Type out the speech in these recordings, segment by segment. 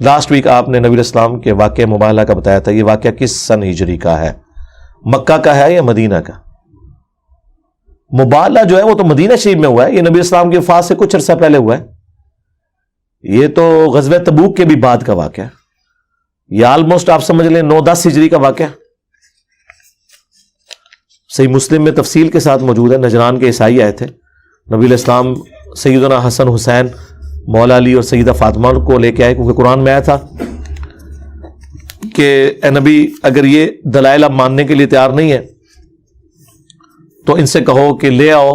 Last week آپ نے نبی علیہ السلام کے واقعہ مبالغہ کا بتایا تھا. یہ واقعہ کس سن ہجری کا ہے؟ مکہ کا ہے یا مدینہ کا؟ مبالغہ جو ہے وہ تو مدینہ شریف میں ہوا ہے. یہ نبی علیہ السلام کی وفات سے کچھ عرصہ پہلے ہوا ہے. یہ تو غزوہ تبوک کے بھی بعد کا واقعہ. یہ آلموسٹ آپ سمجھ لیں 9-10 ہجری کا واقعہ. صحیح مسلم میں تفصیل کے ساتھ موجود ہے. نجران کے عیسائی آئے تھے, نبی علیہ السلام سیدنا حسن حسین مولا علی اور سیدہ فاطمہ کو لے کے آئے, کیونکہ قرآن میں آیا تھا کہ اے نبی اگر یہ دلائل آپ ماننے کے لیے تیار نہیں ہے تو ان سے کہو کہ لے آؤ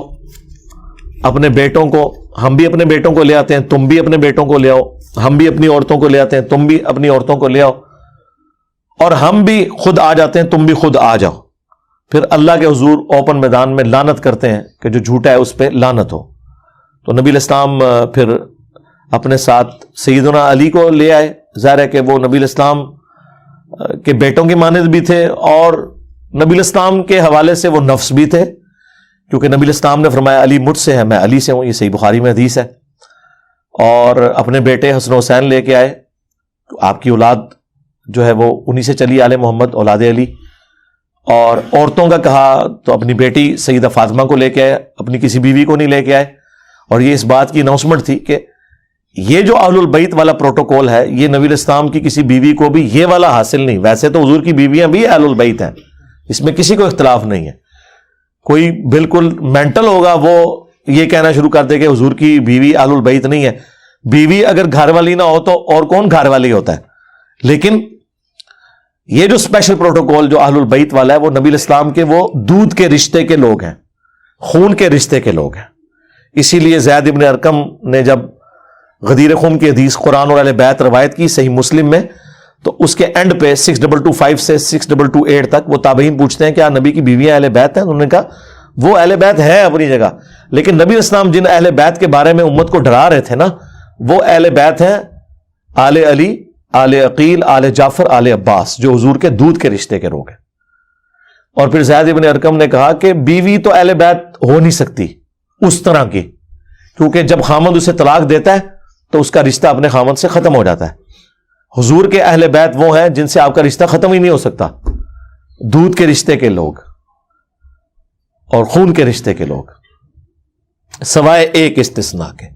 اپنے بیٹوں کو. ہم بھی اپنے بیٹوں کو لے آتے ہیں, تم بھی اپنے بیٹوں کو لے آؤ. ہم بھی اپنی عورتوں کو لے آتے ہیں, تم بھی اپنی عورتوں کو لے آؤ. اور ہم بھی خود آ جاتے ہیں, تم بھی خود آ جاؤ. پھر اللہ کے حضور اوپن میدان میں لعنت کرتے ہیں کہ جو جھوٹا ہے اس پہ لعنت ہو. تو نبی علیہ السلام پھر اپنے ساتھ سیدنا علی کو لے آئے. ظاہر ہے کہ وہ نبی علیہ السلام کے بیٹوں کے مانند بھی تھے اور نبی علیہ السلام کے حوالے سے وہ نفس بھی تھے, کیونکہ نبی علیہ السلام نے فرمایا علی مجھ سے ہے, میں علی سے ہوں. یہ صحیح بخاری میں حدیث ہے. اور اپنے بیٹے حسن حسین لے کے آئے. آپ کی اولاد جو ہے وہ انہی سے چلی, آل محمد اولاد علی. اور عورتوں کا کہا تو اپنی بیٹی سیدہ فاطمہ کو لے کے آئے, اپنی کسی بیوی کو نہیں لے کے آئے. اور یہ اس بات کی اناؤنسمنٹ تھی کہ یہ جو اہل البیت والا پروٹوکول ہے یہ نبی علیہ السلام کی کسی بیوی کو بھی یہ والا حاصل نہیں. ویسے تو حضور کی بیویاں بھی اہل البیت ہیں, اس میں کسی کو اختلاف نہیں ہے. کوئی بالکل مینٹل ہوگا وہ یہ کہنا شروع کر دے کہ حضور کی بیوی اہل البیت نہیں ہے. بیوی اگر گھر والی نہ ہو تو اور کون گھر والی ہوتا ہے. لیکن یہ جو اسپیشل پروٹوکول جو اہل البیت والا ہے وہ نبی علیہ السلام کے وہ دودھ کے رشتے کے لوگ ہیں, خون کے رشتے کے لوگ ہیں. اسی لیے زید ابن ارقم نے جب غدیر خم کی حدیث قرآن اور اہل بیت روایت کی صحیح مسلم میں, تو اس کے اینڈ پہ 6225 سے 6228 تک وہ تابعین پوچھتے ہیں کیا نبی کی بیویاں اہل بیت ہیں؟ انہوں نے کہا وہ اہل بیت ہے اپنی جگہ, لیکن نبی علیہ السلام جن اہل بیت کے بارے میں امت کو ڈرا رہے تھے نا, وہ اہل بیت ہیں آل علی, آل عقیل, آل جعفر, آل عباس, جو حضور کے دودھ کے رشتے کے لوگ ہیں. اور پھر زید ابن ارقم نے کہا کہ بیوی تو اہل بیت ہو نہیں سکتی اس طرح کی, کیونکہ جب خامد اسے طلاق دیتا ہے تو اس کا رشتہ اپنے خامد سے ختم ہو جاتا ہے. حضور کے اہل بیت وہ ہیں جن سے آپ کا رشتہ ختم ہی نہیں ہو سکتا, دودھ کے رشتے کے لوگ اور خون کے رشتے کے لوگ, سوائے ایک استثناء کے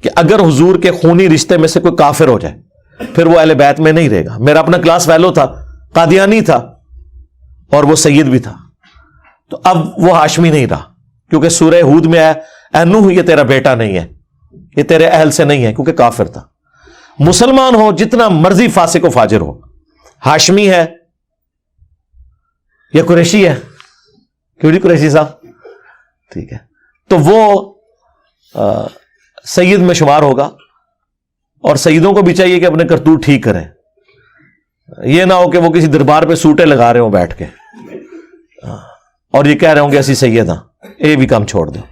کہ اگر حضور کے خونی رشتے میں سے کوئی کافر ہو جائے پھر وہ اہل بیت میں نہیں رہے گا. میرا اپنا کلاس فیلو تھا, قادیانی تھا اور وہ سید بھی تھا, تو اب وہ ہاشمی نہیں رہا, کیونکہ سورہ ہود میں اے نوح یہ تیرا بیٹا نہیں ہے, یہ تیرے اہل سے نہیں ہے, کیونکہ کافر تھا. مسلمان ہو جتنا مرضی فاسق و فاجر ہو, ہاشمی ہے یا قریشی ہے, کیوں نہیں قریشی صاحب, ٹھیک ہے, تو وہ سید میں شمار ہوگا. اور سیدوں کو بھی چاہیے کہ اپنے کرتوت ٹھیک کریں, یہ نہ ہو کہ وہ کسی دربار پہ سوٹے لگا رہے ہوں بیٹھ کے اور یہ کہہ رہے ہوں گے ایسی سید ہاں, یہ بھی کام چھوڑ دیں.